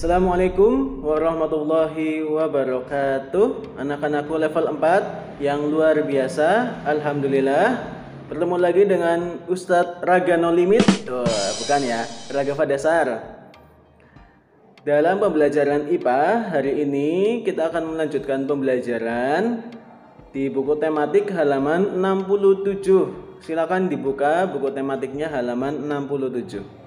Assalamualaikum warahmatullahi wabarakatuh. Anak-anakku level 4 yang luar biasa. Alhamdulillah. Bertemu lagi dengan Ustadz Raga No Limit. Bukan ya, Raga Fadasar. Dalam pembelajaran IPA hari ini kita akan melanjutkan pembelajaran di buku tematik halaman 67. Silakan dibuka buku tematiknya halaman 67.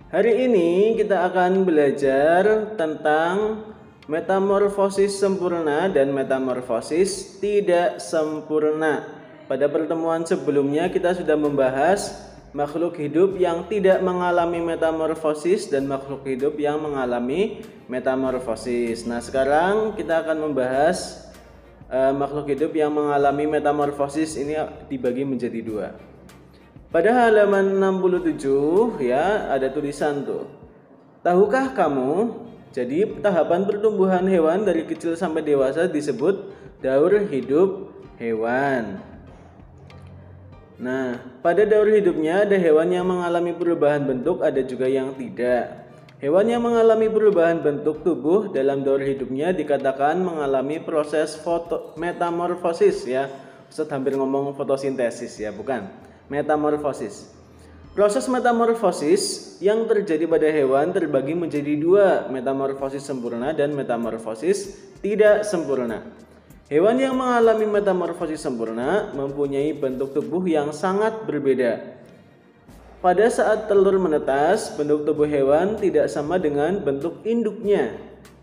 Hari ini kita akan belajar tentang metamorfosis sempurna dan metamorfosis tidak sempurna. Pada pertemuan sebelumnya kita sudah membahas makhluk hidup yang tidak mengalami metamorfosis dan makhluk hidup yang mengalami metamorfosis. Nah, sekarang kita akan membahas makhluk hidup yang mengalami metamorfosis. Ini dibagi menjadi dua. Pada halaman 67 ya ada tulisan tuh. Tahukah kamu? Jadi tahapan pertumbuhan hewan dari kecil sampai dewasa disebut daur hidup hewan. Nah, pada daur hidupnya ada hewan yang mengalami perubahan bentuk, ada juga yang tidak. Hewan yang mengalami perubahan bentuk tubuh dalam daur hidupnya dikatakan mengalami proses metamorfosis ya. Ustaz hampir ngomong fotosintesis ya, bukan. Metamorfosis. Proses metamorfosis yang terjadi pada hewan terbagi menjadi dua, metamorfosis sempurna dan metamorfosis tidak sempurna. Hewan yang mengalami metamorfosis sempurna mempunyai bentuk tubuh yang sangat berbeda. Pada saat telur menetas, bentuk tubuh hewan tidak sama dengan bentuk induknya.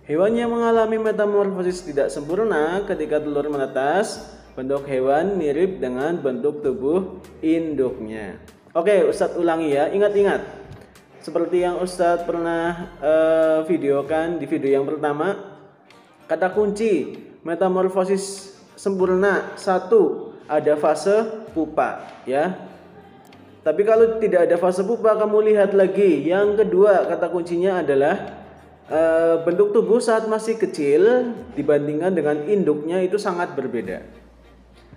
Hewan yang mengalami metamorfosis tidak sempurna ketika telur menetas, bentuk hewan mirip dengan bentuk tubuh induknya. Oke, Ustadz ulangi ya. Ingat-ingat. Seperti yang Ustadz pernah videokan di video yang pertama. Kata kunci metamorfosis sempurna 1, ada fase pupa ya. Tapi kalau tidak ada fase pupa, kamu lihat lagi. Yang kedua, kata kuncinya adalah bentuk tubuh saat masih kecil dibandingkan dengan induknya itu sangat berbeda.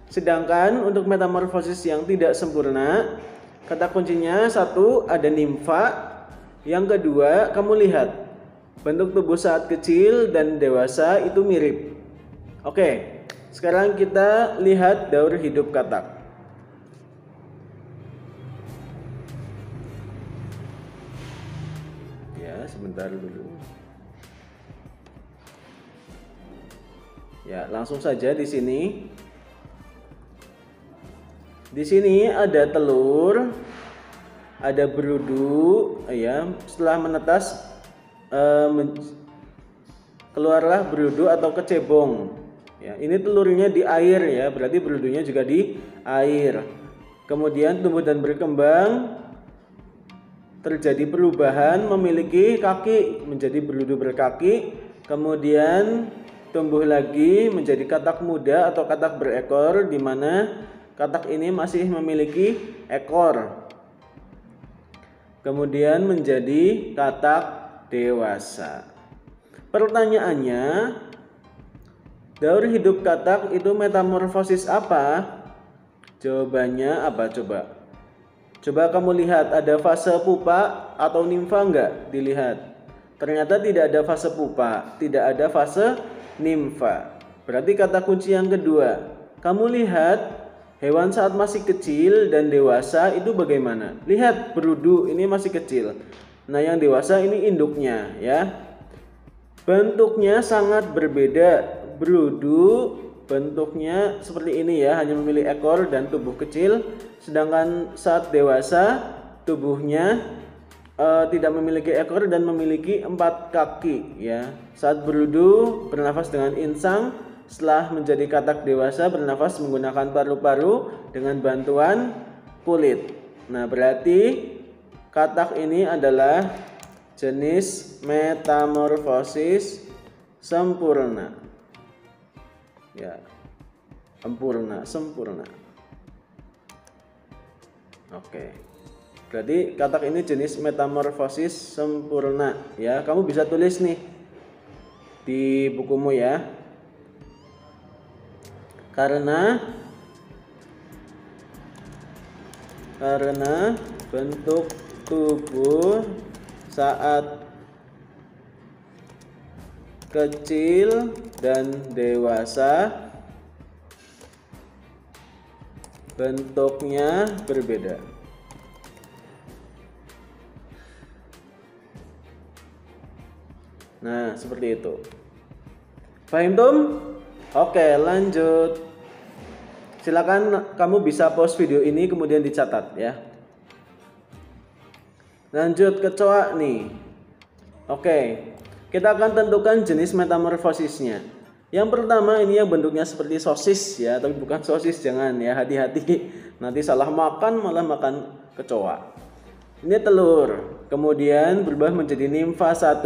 Sedangkan untuk metamorfosis yang tidak sempurna, kata kuncinya 1, ada nimfa. Yang kedua, kamu lihat bentuk tubuh saat kecil dan dewasa itu mirip. Oke, sekarang kita lihat daur hidup katak. Ya, sebentar dulu. Ya, langsung saja di sini. Di sini ada telur, ada berudu, ya. Setelah menetas, keluarlah berudu atau kecebong. Ya, ini telurnya di air ya, berarti berudunya juga di air. Kemudian tumbuh dan berkembang, terjadi perubahan, memiliki kaki menjadi berudu berkaki. Kemudian tumbuh lagi menjadi katak muda atau katak berekor, di mana katak ini masih memiliki ekor. Kemudian menjadi katak dewasa. Pertanyaannya, daur hidup katak itu metamorfosis apa? Jawabannya apa coba? Coba kamu lihat, ada fase pupa atau nimfa enggak? Dilihat. Ternyata tidak ada fase pupa, tidak ada fase nimfa. Berarti kata kunci yang kedua. Kamu lihat hewan saat masih kecil dan dewasa itu bagaimana? Lihat berudu ini masih kecil. Nah, yang dewasa ini induknya ya. Bentuknya sangat berbeda. Berudu bentuknya seperti ini ya, hanya memiliki ekor dan tubuh kecil. Sedangkan saat dewasa tubuhnya tidak memiliki ekor dan memiliki 4 kaki ya. Saat berudu bernafas dengan insang. Setelah menjadi katak dewasa bernafas menggunakan paru-paru dengan bantuan kulit. Nah, berarti katak ini adalah jenis metamorfosis sempurna. Ya, sempurna. Oke. Berarti katak ini jenis metamorfosis sempurna ya. Kamu bisa tulis nih di bukumu ya. Karena bentuk tubuh saat kecil dan dewasa bentuknya berbeda. Nah, seperti itu. Paham, Tom? Oke, lanjut. Silakan kamu bisa pause video ini kemudian dicatat ya. Lanjut kecoa nih. Oke, kita akan tentukan jenis metamorfosisnya. Yang pertama ini yang bentuknya seperti sosis ya, tapi bukan sosis, jangan ya, hati-hati. Nanti salah makan malah makan kecoa. Ini telur, kemudian berubah menjadi nimfa 1,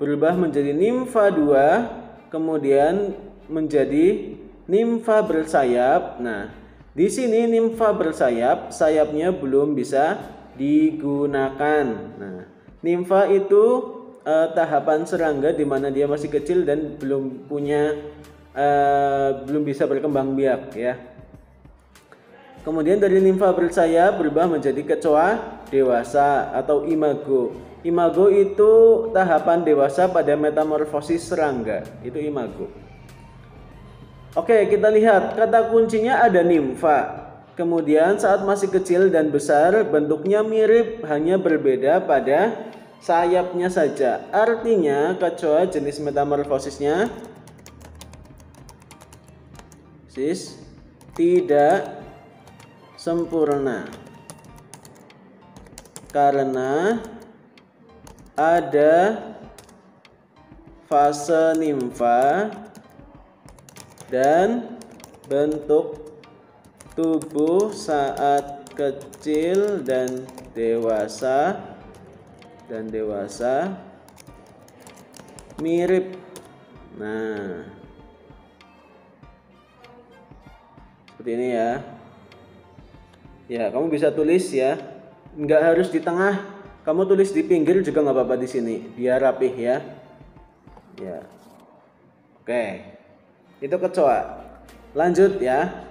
berubah menjadi nimfa 2, kemudian menjadi nimfa bersayap. Nah, di sini nimfa bersayap, sayapnya belum bisa digunakan. Nah, nimfa itu tahapan serangga di mana dia masih kecil dan belum bisa berkembang biak ya. Kemudian dari nimfa bersayap berubah menjadi kecoa dewasa atau imago. Imago itu tahapan dewasa pada metamorfosis serangga, itu imago. Oke, kita lihat kata kuncinya ada nimfa. Kemudian saat masih kecil dan besar bentuknya mirip, hanya berbeda pada sayapnya saja. Artinya kecoa jenis metamorfosisnya tidak sempurna karena ada fase nimfa dan bentuk tubuh saat kecil dan dewasa mirip. Nah, seperti ini ya. Ya, kamu bisa tulis ya. Nggak harus di tengah, kamu tulis di pinggir juga nggak apa-apa di sini, biar rapih ya. Ya, oke. Itu kecoa. Lanjut ya.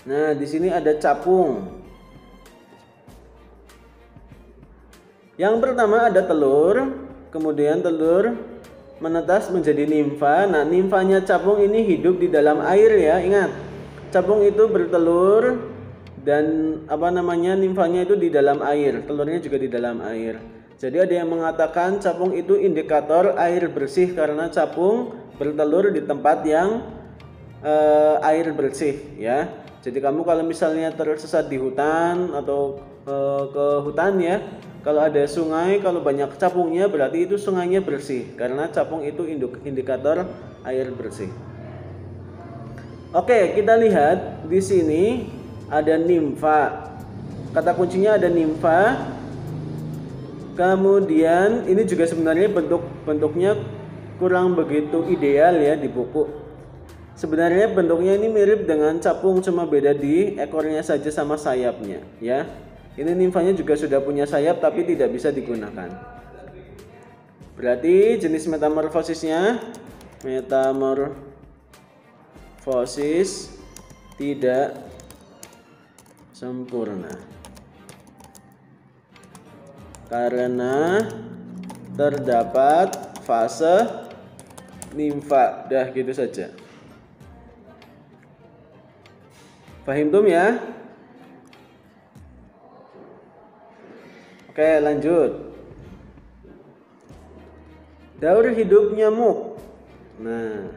Nah, di sini ada capung. Yang pertama ada telur, kemudian telur menetas menjadi nimfa. Nah, nimfanya capung ini hidup di dalam air ya. Ingat, capung itu bertelur dan nimfanya itu di dalam air, telurnya juga di dalam air. Jadi ada yang mengatakan capung itu indikator air bersih karena capung bertelur di tempat yang air bersih ya. Jadi kamu kalau misalnya tersesat di hutan atau ke hutan ya, kalau ada sungai, kalau banyak capungnya berarti itu sungainya bersih karena capung itu indikator air bersih. Oke, kita lihat di sini ada nimfa. Kata kuncinya ada nimfa. Kemudian ini juga sebenarnya bentuknya kurang begitu ideal ya di buku. Sebenarnya bentuknya ini mirip dengan capung, cuma beda di ekornya saja sama sayapnya ya. Ini nimfanya juga sudah punya sayap tapi tidak bisa digunakan. Berarti jenis metamorfosisnya metamorfosis tidak sempurna karena terdapat fase nimfa. Dah gitu saja. Paham tum ya? Oke, lanjut. Daur hidup nyamuk. Nah,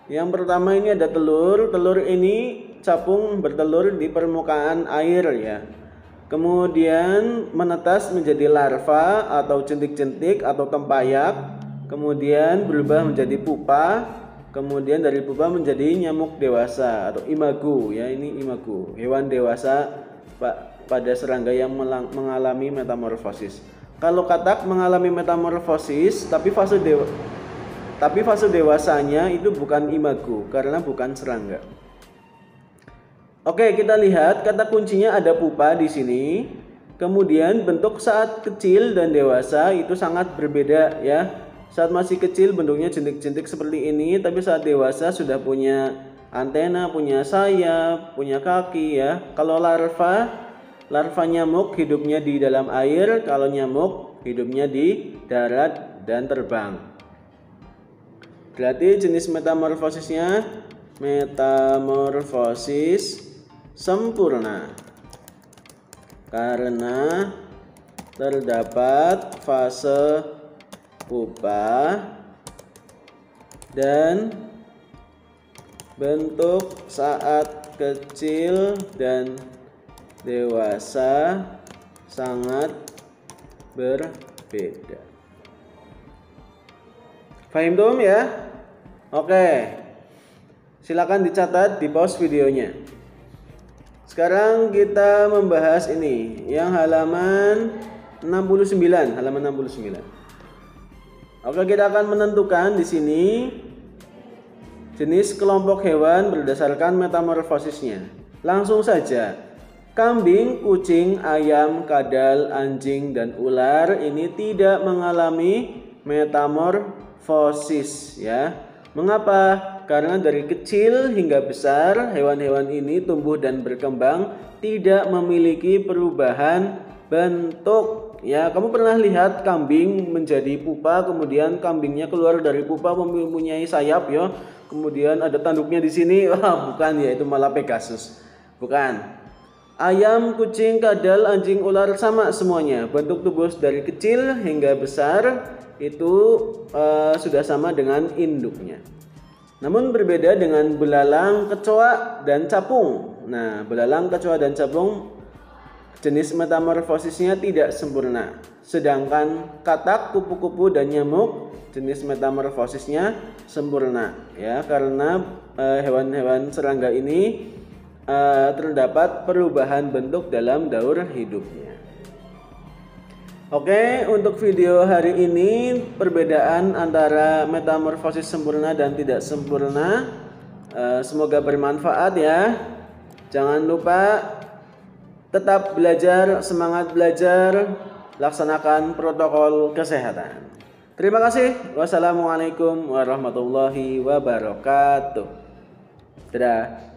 yang pertama ini ada telur. Telur ini capung bertelur di permukaan air ya. Kemudian menetas menjadi larva atau jentik-jentik atau tempayak. Kemudian berubah menjadi pupa. Kemudian dari pupa menjadi nyamuk dewasa atau imago ya. Ini imago, hewan dewasa pada serangga yang mengalami metamorfosis. Kalau katak mengalami metamorfosis tapi fase dewasanya itu bukan imago karena bukan serangga. Oke, kita lihat kata kuncinya ada pupa di sini. Kemudian bentuk saat kecil dan dewasa itu sangat berbeda ya. Saat masih kecil bentuknya jentik-jentik seperti ini, tapi saat dewasa sudah punya antena, punya sayap, punya kaki ya. Kalau larva larva nyamuk hidupnya di dalam air, kalau nyamuk hidupnya di darat dan terbang. Berarti jenis metamorfosisnya metamorfosis sempurna karena terdapat fase pupa dan bentuk saat kecil dan dewasa sangat berbeda. Fahim dong ya? Oke. Silakan dicatat, di pause videonya. Sekarang kita membahas ini yang halaman 69, Oke, kita akan menentukan di sini jenis kelompok hewan berdasarkan metamorfosisnya. Langsung saja. Kambing, kucing, ayam, kadal, anjing, dan ular ini tidak mengalami metamorfosis ya. Mengapa? Karena dari kecil hingga besar hewan-hewan ini tumbuh dan berkembang tidak memiliki perubahan bentuk. Ya, kamu pernah lihat kambing menjadi pupa, kemudian kambingnya keluar dari pupa mempunyai sayap ya. Kemudian ada tanduknya di sini. Wah, bukan ya, itu malah Pegasus. Bukan. Ayam, kucing, kadal, anjing, ular sama semuanya. Bentuk tubuh dari kecil hingga besar itu sudah sama dengan induknya. Namun berbeda dengan belalang, kecoa, dan capung. Nah, belalang, kecoa, dan capung jenis metamorfosisnya tidak sempurna. Sedangkan katak, kupu-kupu, dan nyamuk jenis metamorfosisnya sempurna ya, karena hewan-hewan serangga ini terdapat perubahan bentuk dalam daur hidupnya. Oke, untuk video hari ini perbedaan antara metamorfosis sempurna dan tidak sempurna semoga bermanfaat ya. Jangan lupa tetap belajar, semangat belajar, laksanakan protokol kesehatan. Terima kasih. Wassalamualaikum warahmatullahi wabarakatuh. Dadah.